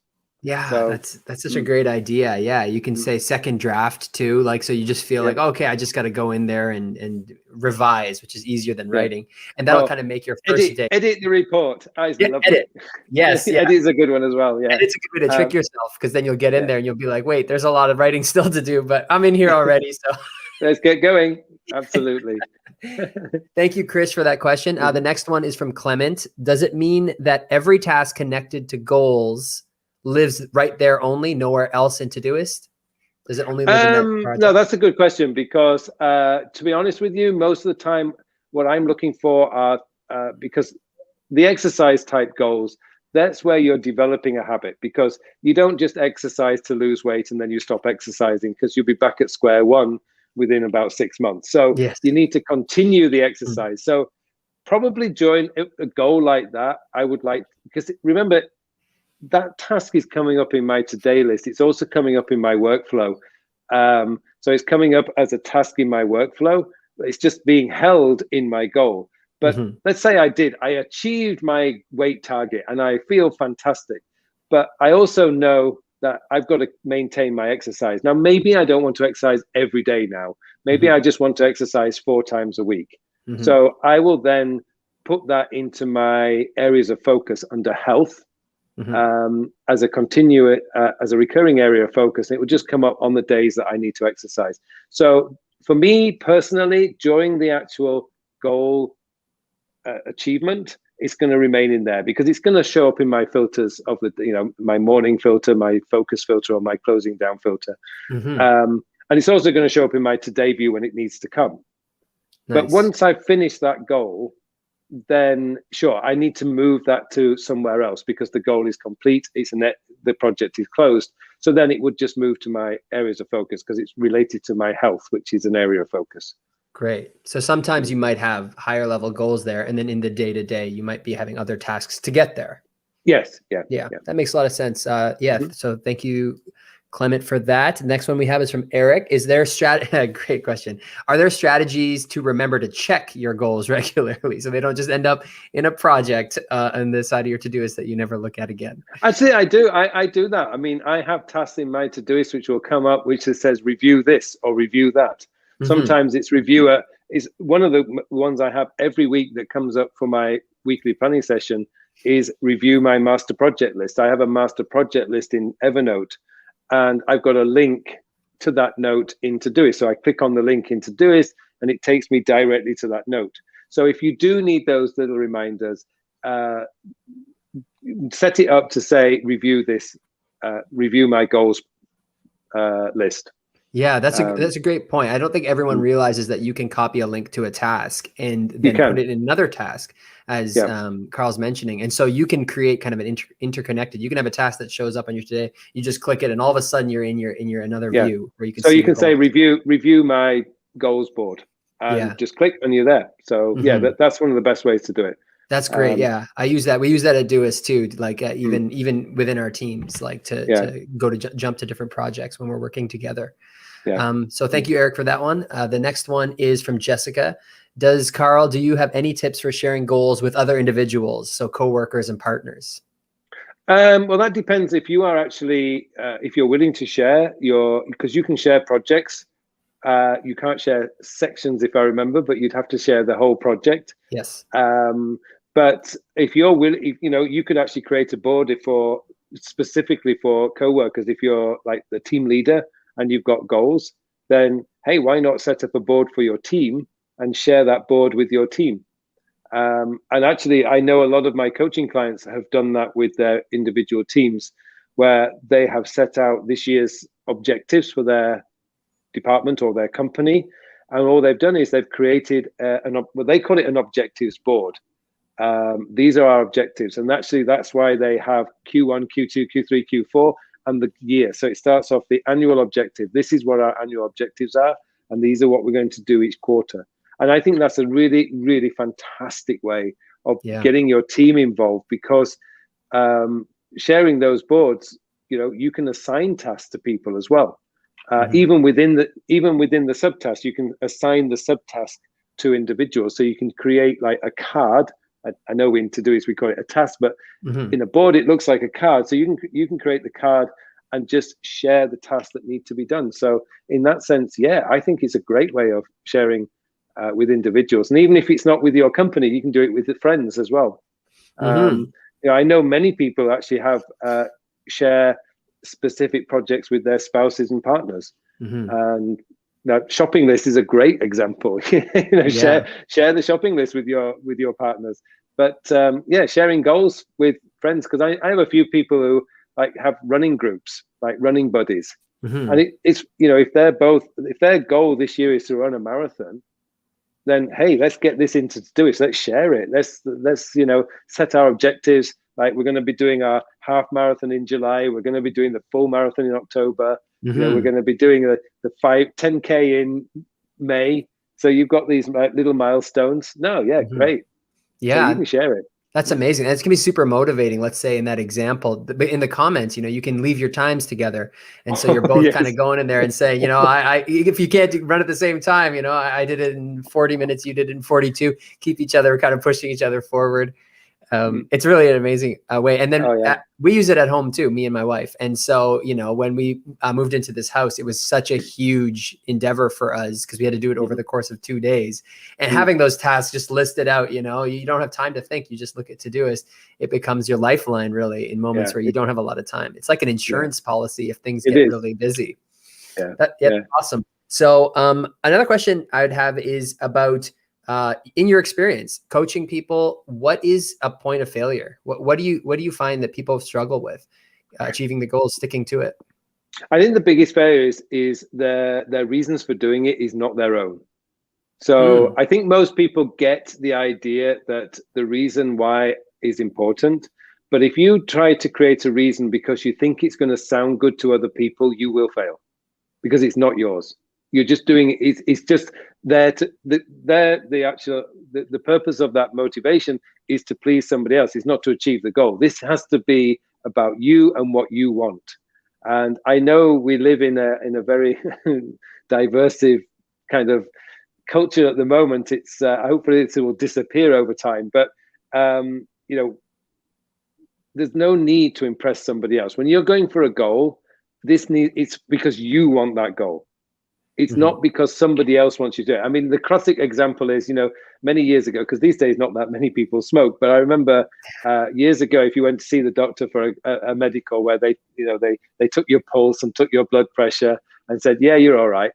Yeah, So, that's such a great idea. Yeah, you can say second draft too. Like, so you just feel like, okay, I just got to go in there and revise, which is easier than writing. And that'll kind of make your first day. Edit the report. Edit. Yes. Edit is a good one as well. Yeah. It's a good way to trick yourself, because then you'll get in there and you'll be like, wait, there's a lot of writing still to do, but I'm in here already. So let's get going. Absolutely. Thank you, Chris, for that question. The next one is from Clement. Does it mean that every task connected to goals lives right there only, nowhere else in Todoist? Does it only live in that project? No, that's a good question, because to be honest with you, most of the time what I'm looking for are, because the exercise type goals, that's where you're developing a habit, because you don't just exercise to lose weight and then you stop exercising, because you'll be back at square one within about 6 months. So you need to continue the exercise. So probably join a goal like that. I would like, because remember, that task is coming up in my today list. It's also coming up in my workflow. So it's coming up as a task in my workflow. It's just being held in my goal. But let's say I achieved my weight target and I feel fantastic. But I also know that I've got to maintain my exercise. Now, maybe I don't want to exercise every day now. Maybe I just want to exercise 4 times a week. So I will then put that into my areas of focus under health. As a recurring area of focus. It would just come up on the days that I need to exercise. So for me personally, during the actual goal achievement, it's going to remain in there, because it's going to show up in my filters of my morning filter, my focus filter, or my closing down filter. And it's also going to show up in my today view when it needs to come. Nice. But once I've finished that goal, then sure, I need to move that to somewhere else, because the goal is complete. The project is closed. So then it would just move to my areas of focus, because it's related to my health, which is an area of focus. Great. So sometimes you might have higher level goals there, and then in the day to day, you might be having other tasks to get there. Yes. Yeah. That makes a lot of sense. So thank you, Clement, for that. Next one we have is from Eric. Is there great question. Are there strategies to remember to check your goals regularly, so they don't just end up in a project on the side of your Todoist that you never look at again? Actually, I do. I do that. I mean, I have tasks in my Todoist which will come up, which says review this or review that. Sometimes it's reviewer is one of the ones I have every week that comes up for my weekly planning session, is review my master project list. I have a master project list in Evernote, and I've got a link to that note in Todoist. So I click on the link in Todoist and it takes me directly to that note. So if you do need those little reminders, set it up to say, review this, review my goals list. Yeah, that's a great point. I don't think everyone realizes that you can copy a link to a task and then put it in another task, as Carl's mentioning. And so you can create kind of an interconnected. You can have a task that shows up on your today. You just click it, and all of a sudden you're in your another view where you can. So you can say review my goals board, and just click, and you're there. So that's one of the best ways to do it. That's great. I use that. We use that at Doist too. Like even within our teams, like to go to jump to different projects when we're working together. So thank you, Eric, for that one. The next one is from Jessica. Carl, do you have any tips for sharing goals with other individuals, so coworkers and partners? Well, that depends. If you are actually, if you're willing to share because you can share projects. You can't share sections, if I remember, but you'd have to share the whole project. Yes. But if you're willing, you could actually create a board specifically for coworkers. If you're like the team leader and you've got goals, then hey, why not set up a board for your team and share that board with your team? And actually, I know a lot of my coaching clients have done that with their individual teams, where they have set out this year's objectives for their department or their company, And all they've done is they've created what they call it an objectives board. These are our objectives, and actually that's why they have Q1, Q2, Q3, Q4, and the year. So it starts off the annual objective. This is what our annual objectives are, and these are what we're going to do each quarter. And I think that's a really, really fantastic way of getting your team involved, because sharing those boards, you can assign tasks to people as well. Even within the subtask, you can assign the subtask to individuals. So you can create like a card. I know in Todoist we call it a task, but in a board it looks like a card. So you can create the card and just share the tasks that need to be done. So in that sense, I think it's a great way of sharing with individuals. And even if it's not with your company, you can do it with the friends as well. I know many people actually have share specific projects with their spouses and partners. And now shopping list is a great example. Share the shopping list with your partners. But sharing goals with friends, because I have a few people who like have running groups, like running buddies. And it's if their goal this year is to run a marathon, then hey, let's get this into Todoist. Let's share it. Let's set our objectives. Like we're going to be doing our half marathon in July. We're going to be doing the full marathon in October. We're going to be doing the 10K in May. So you've got these little milestones. Great. Yeah, so you can share it. That's amazing. It's gonna be super motivating. Let's say in that example, in the comments, you can leave your times together, and so you're both kind of going in there and saying, if you can't run at the same time, I did it in 40 minutes, you did it in 42. Keep each other kind of pushing each other forward. It's really an amazing way. And then we use it at home too, me and my wife. And so, when we moved into this house, it was such a huge endeavor for us because we had to do it over the course of 2 days. And having those tasks just listed out, you don't have time to think. You just look at Todoist. It becomes your lifeline really in moments where you don't have a lot of time. It's like an insurance policy if things get really busy. Awesome. So another question I would have is about in your experience coaching people, what is a point of failure? What do you find that people struggle with achieving the goals, sticking to it? I think the biggest failure is their reasons for doing it is not their own. So I think most people get the idea that the reason why is important, but if you try to create a reason because you think it's going to sound good to other people, you will fail because it's not yours. You're just doing it. It's just there to the purpose of that motivation is to please somebody else. It's not to achieve the goal. This has to be about you and what you want. And I know we live in a very diverse kind of culture at the moment. It's hopefully it will disappear over time. But there's no need to impress somebody else. When you're going for a goal, it's because you want that goal. It's not because somebody else wants you to do it. I mean, the classic example is, many years ago, because these days not that many people smoke, but I remember years ago, if you went to see the doctor for a medical where they took your pulse and took your blood pressure and said, yeah, you're all right.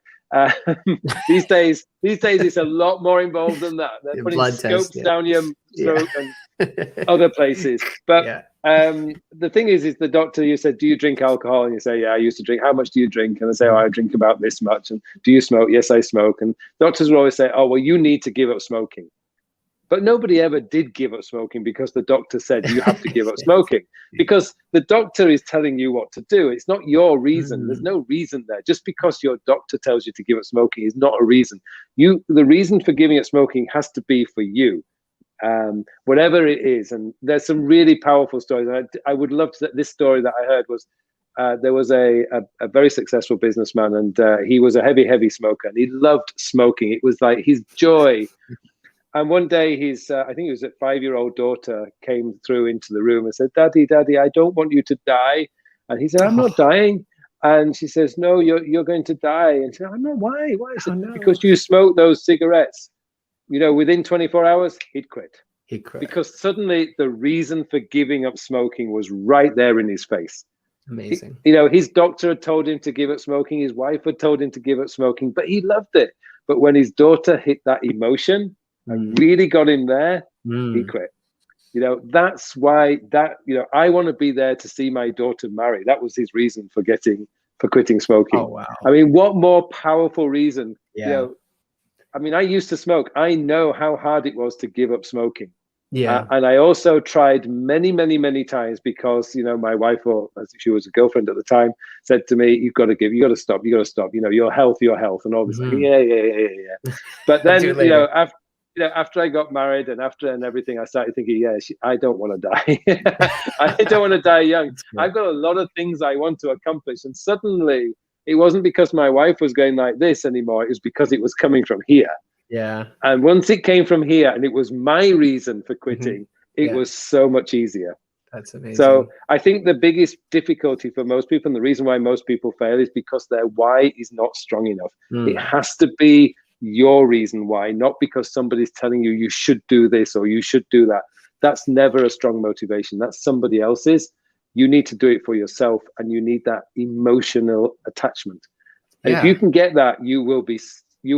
These days it's a lot more involved than that. They're putting scopes down your throat and other places. But the thing is the doctor, you said, do you drink alcohol? And you say, yeah, I used to drink. How much do you drink? And I say, I drink about this much. And do you smoke? Yes, I smoke. And doctors will always say, oh, well, you need to give up smoking. But nobody ever did give up smoking because the doctor said you have to give up smoking, because the doctor is telling you what to do. It's not your reason. There's no reason there. Just because your doctor tells you to give up smoking is not a reason. The reason for giving up smoking has to be for you. Whatever it is. And there's some really powerful stories. And I would love to, this story that I heard was, there was a very successful businessman, and he was a heavy smoker, and he loved smoking. It was like his joy. And one day his, I think it was a 5-year-old daughter came through into the room and said, Daddy, I don't want you to die. And he said, I'm not dying. And she says, no, you're going to die. And she said, I know, why? Why? Is it because you smoked those cigarettes? Within 24 hours, he'd quit. Because suddenly the reason for giving up smoking was right there in his face. Amazing. His doctor had told him to give up smoking. His wife had told him to give up smoking, but he loved it. But when his daughter hit that emotion and really got him there, he quit. That's why I want to be there to see my daughter marry. That was his reason for quitting smoking. Oh, wow. I mean, what more powerful reason? I mean, I used to smoke. I know how hard it was to give up smoking. Yeah. And I also tried many, many, many times because, my wife, or as she was a girlfriend at the time, said to me, you got to stop, your health, and all this. Like, yeah. But I'll then, do it later. after I got married and everything, I started thinking, I don't want to die. I don't want to die young. I've got a lot of things I want to accomplish. And suddenly it wasn't because my wife was going like this anymore. It was because it was coming from here. Yeah. And once it came from here and it was my reason for quitting, it was so much easier. That's amazing. So I think the biggest difficulty for most people, and the reason why most people fail, is because their why is not strong enough. It has to be your reason why, not because somebody's telling you should do this or you should do that. That's never a strong motivation. That's somebody else's. You need to do it for yourself, and you need that emotional attachment. And if you can get that, you will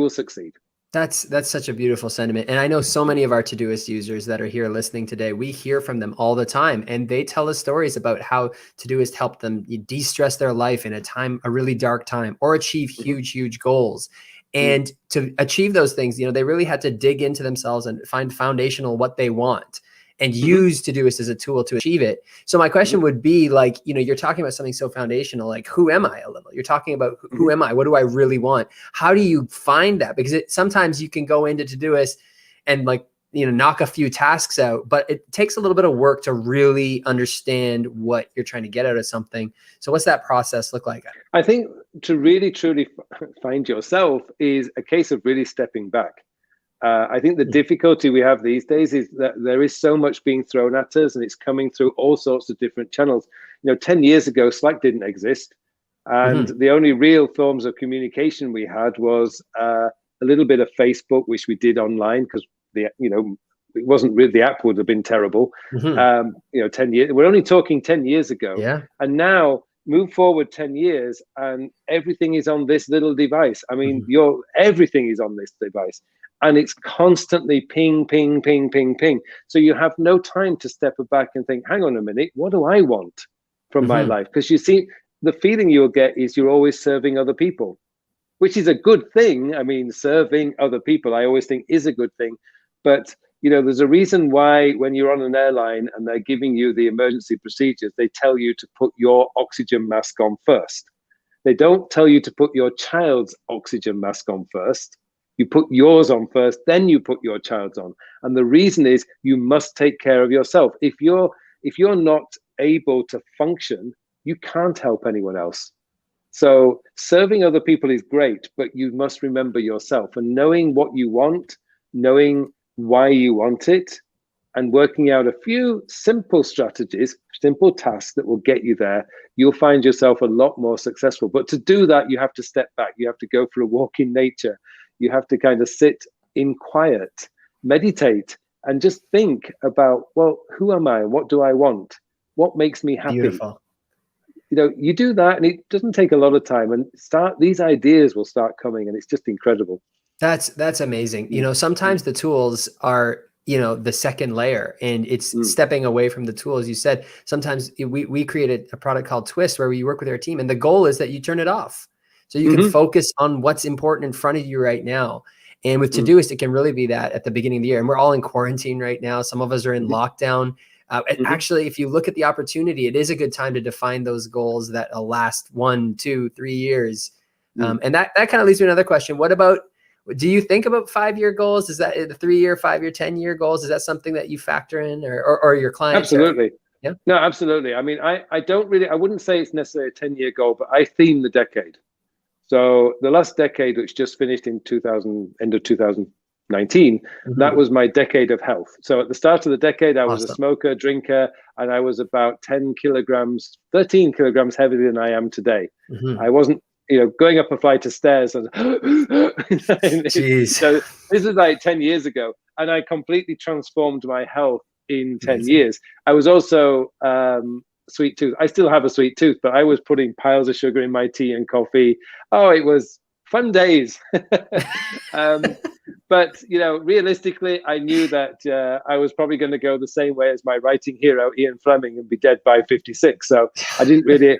succeed. That's such a beautiful sentiment. And I know so many of our Todoist users that are here listening today, we hear from them all the time, and they tell us stories about how Todoist helped them de-stress their life in a really dark time, or achieve huge goals. And to achieve those things, they really had to dig into themselves and find foundational what they want, and use Todoist as a tool to achieve it. So my question would be, like, you're talking about something so foundational, like, who am I a little? You're talking about who am I? What do I really want? How do you find that? Because sometimes you can go into Todoist and, like, knock a few tasks out, but it takes a little bit of work to really understand what you're trying to get out of something. So what's that process look like? I think to really, truly find yourself is a case of really stepping back. I think the difficulty we have these days is that there is so much being thrown at us, and it's coming through all sorts of different channels. 10 years ago, Slack didn't exist. And the only real forms of communication we had was a little bit of Facebook, which we did online because it wasn't really, the app would have been terrible. 10 years, we're only talking 10 years ago. Yeah. And now move forward 10 years and everything is on this little device. I mean, everything is on this device. And it's constantly ping, ping, ping, ping, ping. So you have no time to step back and think, hang on a minute, what do I want from my life? Because you see, the feeling you'll get is you're always serving other people, which is a good thing. I mean, serving other people, I always think, is a good thing. But, there's a reason why when you're on an airline and they're giving you the emergency procedures, they tell you to put your oxygen mask on first. They don't tell you to put your child's oxygen mask on first. You put yours on first, then you put your child's on. And the reason is you must take care of yourself. If you're not able to function, you can't help anyone else. So serving other people is great, but you must remember yourself, and knowing what you want, knowing why you want it, and working out a few simple strategies, simple tasks that will get you there, you'll find yourself a lot more successful. But to do that, you have to step back. You have to go for a walk in nature. You have to kind of sit in quiet, meditate, and just think about, well, who am I? What do I want? What makes me happy? Beautiful. You do that, and it doesn't take a lot of time, and these ideas will start coming, and it's just incredible. That's amazing. Sometimes the tools are, the second layer, and it's stepping away from the tools. You said sometimes we created a product called Twist where we work with our team, and the goal is that you turn it off so you can focus on what's important in front of you right now. And with Todoist, it can really be that at the beginning of the year. And we're all in quarantine right now. Some of us are in lockdown. And actually, if you look at the opportunity, it is a good time to define those goals that will last 1, 2, 3 years. And that kind of leads to another question. Do you think about 5-year goals? Is that the 3-year, 5-year, 10-year goals? Is that something that you factor in, or your clients? Absolutely. Yeah. No, absolutely. I mean, I wouldn't say it's necessarily a 10-year goal, but I theme the decade. So the last decade, which just finished in end of 2019, that was my decade of health. So at the start of the decade, I was a smoker, drinker, and I was about 13 kilograms heavier than I am today. I wasn't, going up a flight of stairs. And Jeez. So this is like 10 years ago, and I completely transformed my health in 10 years. I was also sweet tooth. I still have a sweet tooth, but I was putting piles of sugar in my tea and coffee. Oh, it was fun days. But realistically, I knew that I was probably going to go the same way as my writing hero Ian Fleming and be dead by 56. So I didn't really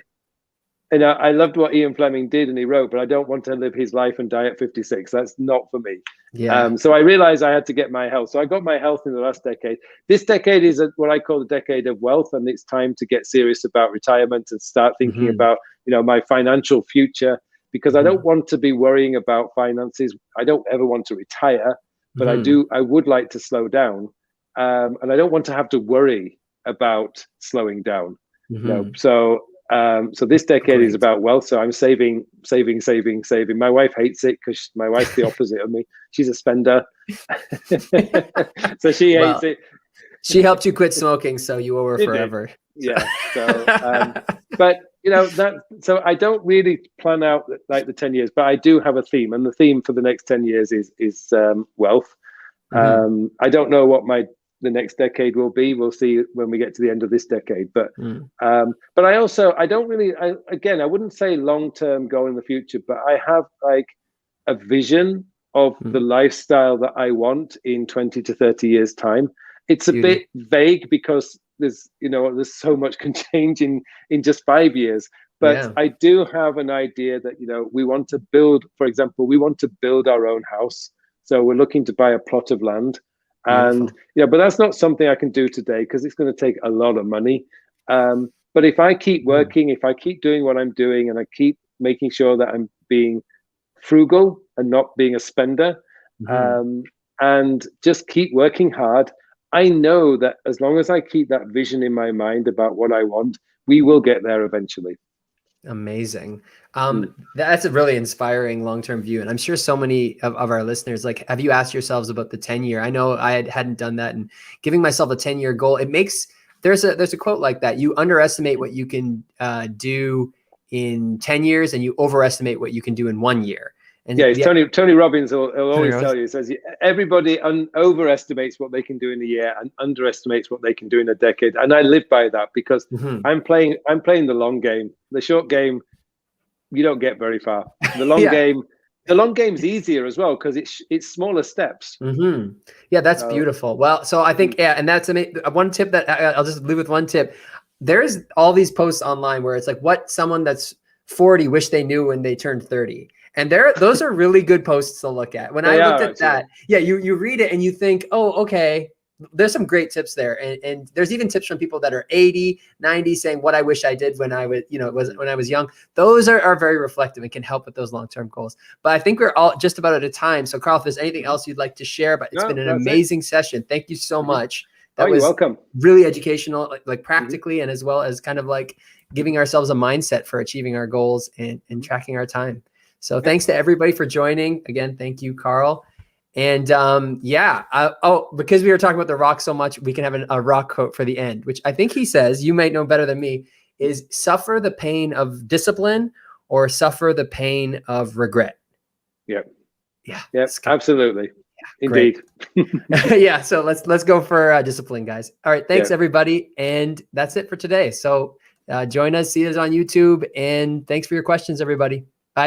And I loved what Ian Fleming did, and he wrote, but I don't want to live his life and die at 56. That's not for me. Yeah. So I realized I had to get my health. So I got my health in the last decade. This decade is what I call the decade of wealth, and it's time to get serious about retirement and start thinking about, my financial future, because I don't want to be worrying about finances. I don't ever want to retire, but I would like to slow down, and I don't want to have to worry about slowing down. So this decade is about wealth. So I'm saving. My wife hates it because my wife's the opposite of me. She's a spender. So she hates it. She helped you quit smoking, so you owe her forever. Yeah. So, but so I don't really plan out like the 10 years, but I do have a theme, and the theme for the next 10 years is wealth. I don't know what the next decade will be. We'll see when we get to the end of this decade. But I don't really, I wouldn't say long-term goal in the future, but I have like a vision of the lifestyle that I want in 20 to 30 years time. It's a bit vague because there's so much can change in just 5 years. But I do have an idea that, we want to build, for example, we want to build our own house. So we're looking to buy a plot of land. And but that's not something I can do today because it's going to take a lot of money. But if I keep working, if I keep doing what I'm doing, and I keep making sure that I'm being frugal and not being a spender, and just keep working hard, I know that as long as I keep that vision in my mind about what I want, we will get there eventually. Amazing. That's a really inspiring long-term view. And I'm sure so many of our listeners, like, have you asked yourselves about the 10-year? I know I hadn't done that, and giving myself a 10-year goal, it makes, there's a quote like that. You underestimate what you can do in 10 years, and you overestimate what you can do in 1 year. And it's Tony Robbins will always tell you, he says, everybody overestimates what they can do in a year and underestimates what they can do in a decade. And I live by that because I'm playing the long game. The short game, you don't get very far. The long game's easier as well because it's smaller steps. Yeah, that's beautiful. Well, so I think, and that's one tip that I'll just leave with one tip. There's all these posts online where it's like what someone that's 40 wish they knew when they turned 30. And those are really good posts to look at. When I looked at that, you read it and you think, oh, okay, there's some great tips there. And there's even tips from people that are 80, 90 saying what I wish I did when I was, when I was young. Those are very reflective and can help with those long-term goals. But I think we're all just about out of time. So Carl, if there's anything else you'd like to share, but it's been an amazing session. Thank you so much. That was welcome. Really educational, like practically, and as well as kind of like giving ourselves a mindset for achieving our goals and tracking our time. So thanks to everybody for joining. Again, thank you, Carl. And because we were talking about The Rock so much, we can have a Rock quote for the end, which I think he says, you might know better than me, is suffer the pain of discipline or suffer the pain of regret. Yep. Yeah. Yep. Absolutely. Yeah, indeed. Yeah. So let's go for discipline, guys. All right. Thanks, everybody. And that's it for today. So join us, see us on YouTube, and thanks for your questions, everybody.